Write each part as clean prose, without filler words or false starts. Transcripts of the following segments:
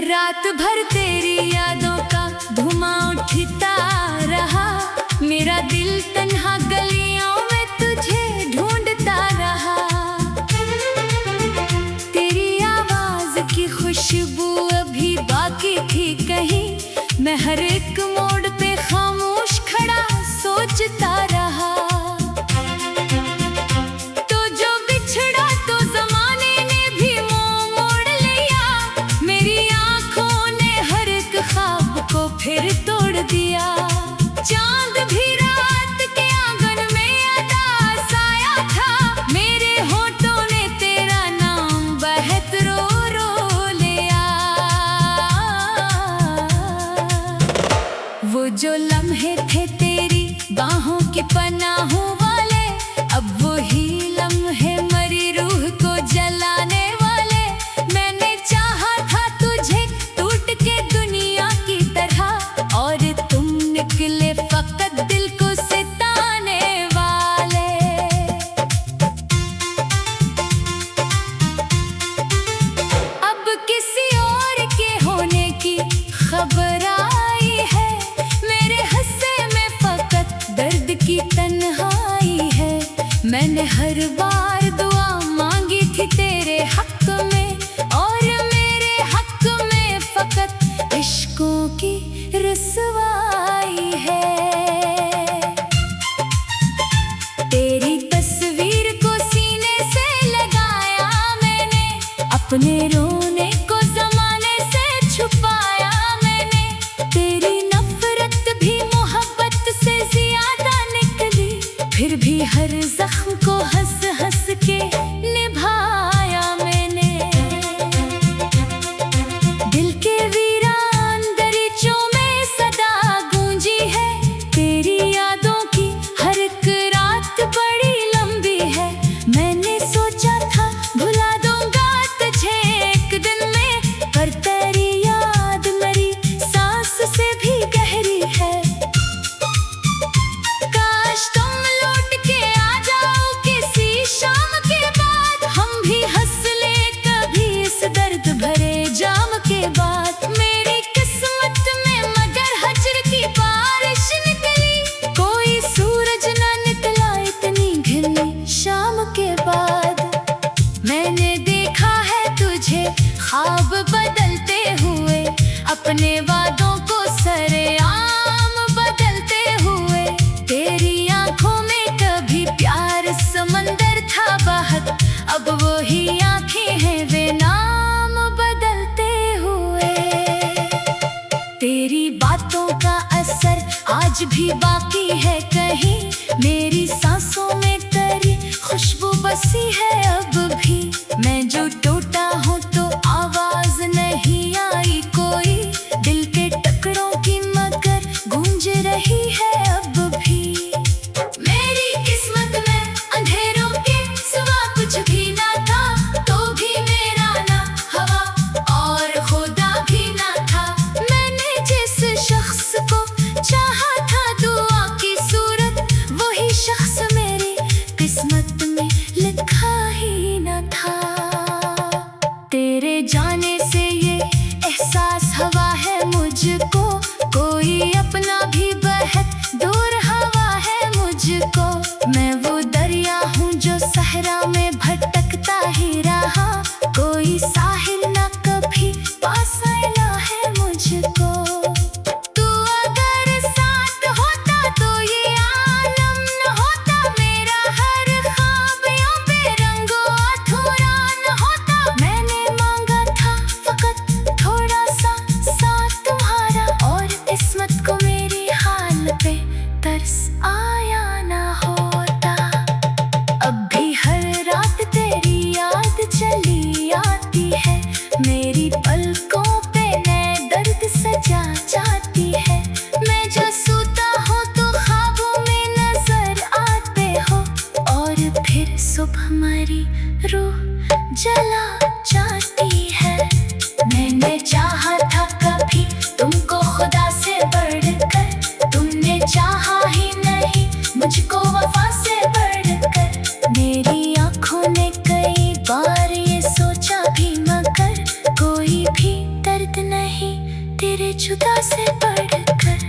रात भर तेरी यादों का धुआं उठता रहा। मेरा दिल तन्हा गलियों में तुझे ढूंढता रहा। तेरी आवाज की खुशबू अभी बाकी थी कहीं। मैं हर एक मोड़ पे खामोश खड़ा सोचता रहा। फिर तोड़ दिया चांद भी रात के आंगन में अदा साया था। मेरे होठों ने तेरा नाम बहत रो रो लिया। वो जो लम्हे थे तेरी बाहों की पनाहों वाले, अब वो ही लम्हे मरी रूह को जलाने वाले। मैंने चाहा था तुझे टूट के दुनिया की तरह, और तुम निकले फकत दिल को सिताने वाले। अब किसी और के होने की खबर आई है। मेरे हिस्से में फकत दर्द की तन्हाई है। मैंने हर बार दुआ मांगी थी तेरे हक में, और मेरे हक में फकत इश्कों की रसवाई है। तेरी तस्वीर को सीने से लगाया मैंने, अपने रोने को ज़माने से छुपाया मैंने। तेरी नफरत भी मोहब्बत से ज़्यादा निकली, फिर भी हर जख्म को हंस हंस के निभाया मैंने। दिल के वीरान दरीचों में सदा गूंजी है। तेरी यादों की हर एक रात बड़ी लंबी है। मैंने सोचा था भुला दूंगा तुझे एक दिन में, पर तेरी याद मेरी सांस से भी गहरी है। काश तुम लौट के आ जाओ किसी शाम के बाद, हम भी हंस ले कभी इस दर्द भरे जाम के बाद। मेरी किस्मत में मगर हजर की बारिश निकली, कोई सूरज ना निकला इतनी घनी शाम के बाद। मैंने देखा है तुझे ख्वाब बदलते हुए, अपने वादों को सरेआम बदलते हुए। तेरी आंखों में कभी प्यार समंदर था बहत, अब वही आंखें हैं वे नाम बदलते हुए। तेरी बातों का असर आज भी बाकी है कहीं। मेरी सांसों में तेरी खुशबू बसी है अब भी। मैं जो टूटा हूँ तो आवाज नहीं आई कोई, दिल के टुकड़ों की मगर गूंज रही है अब भी। मेरी किस्मत में अंधेरों के सिवा कुछ भी ना था, तो भी मेरा ना हवा और खुदा भी ना था। मैंने जिस शख्स को चाहा था दुआ की सूरत, वही शख्स मेरी किस्मत में लिखा ही न था। तेरे जाने से ये एहसास हवा है मुझको, कोई अपना भी बहत दूर हवा है मुझको। मैं वो दरिया हूँ जो सहरा में भटकता ही रहा, कोई साहिल ना कभी पास आया है मुझको। तू अगर साथ होता तो ये आलम न होता, मेरा हर ख्वाब यूं बेरंगो अधूरा न होता। मैंने मांगा था फकत थोड़ा सा साथ तुम्हारा, और किस्मत को मेरी हाल पे तरस आया ना होता। अब भी हर रात तेरी याद चली आती है, मेरी पलकों पे नए दर्द सजा जाती है। मैं जो सोता हूँ तो ख्वाबों में नजर आते हो, और फिर सुबह हमारी रूह जला जाती है। मैंने चाहा था कभी तुमको खुदा से बढ़कर, तुमने चाहा ही नहीं मुझको वफा से बढ़कर। मेरी आंखों ने कई बार ये सोचा भी मगर कोई जुदा से बढ़कर।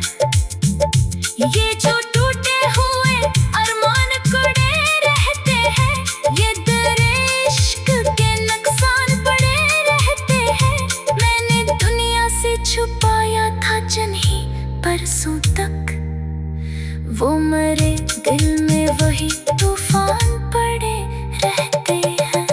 ये जो टूटे हुए अरमान कुड़े रहते हैं, ये दर इश्क के नुकसान पड़े रहते हैं। मैंने दुनिया से छुपाया था जन्ही परसों तक, वो मरे दिल में वही तूफान पड़े रहते हैं।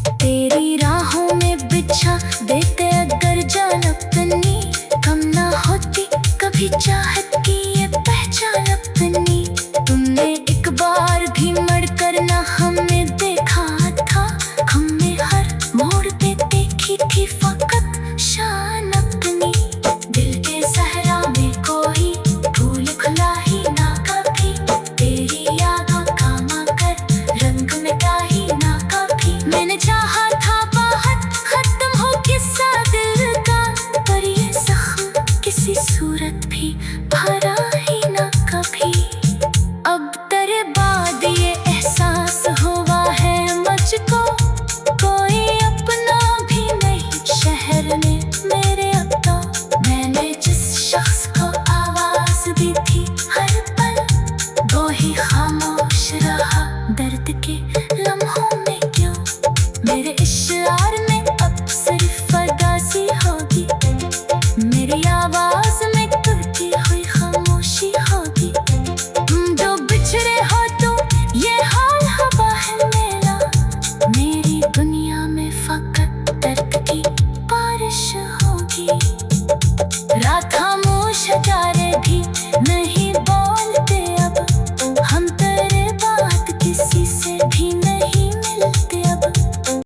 तेरी राहों में बिछा देते अगर जान अपनी, कम ना होती कभी चाहत की ये पहचान अपनी। तुमने एक बार भी मड़कर ना हमें देखा था, हमने हर मोड़ पे देखी थी फकत